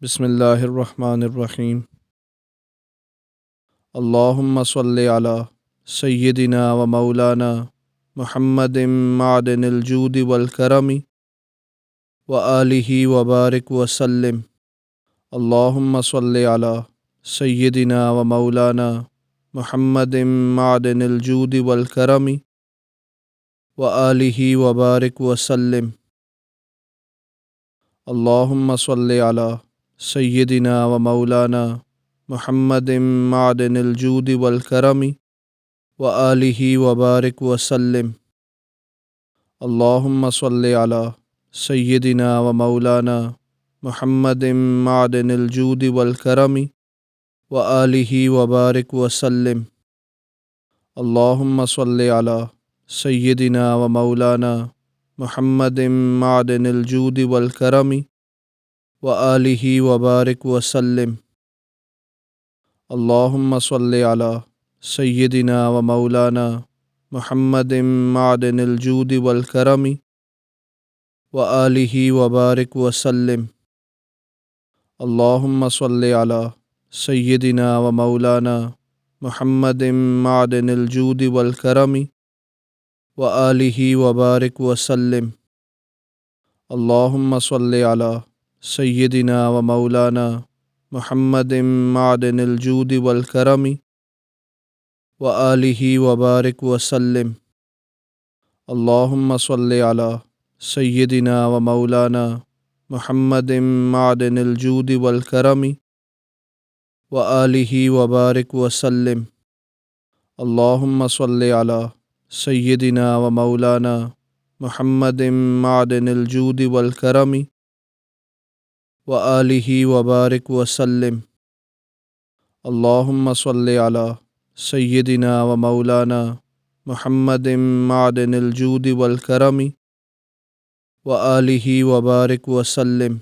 بسم اللہ الرحمن الرحیم۔ اللہم صلی علی سیدنا و مولانا محمد معدن الجود والکرم و آلہ و بارک وسلم۔ اللہم صلی علی سیدنا و مولانا محمد معدن الجود والکرم و آلہ و بارک وسلم۔ اللہم صلی علی سیدنا و مولانا محمد معدن الجود والکرم و آلہ و بارک وسلم۔ اللہم صلی علی سیدنا و مولانا محمد معدن الجود والکرم و آلہ و بارک وسلم۔ اللہم صلی علی سیدنا و مولانا محمد معدن الجود والکرم و آلہ و بارک وسلم۔ اللہم صلی علی سیدنا و مولانا محمد معدن الجود والکرم و آلہ و بارک وسلم۔ اللہم صلی علی سیدنا و مولانا محمد معدن الجود والکرم و آلہ و بارک وسلم۔ اللہم صلی علی سیدنا و مولانا محمد معدن الجود والکرم و آلہ و بارک وسلم۔ اللہم صلی علی سیدنا و مولانا محمد معدن الجود والکرم و آلہ و بارک وسلم۔ اللہم صلی علی سیدنا و مولانا محمد معدن الجود والکرم و آلہ و بارک وسلم۔ اللہم صلی علی سیدنا و مولانا محمد معدن الجود والکرم و آلہ و بارک وسلم۔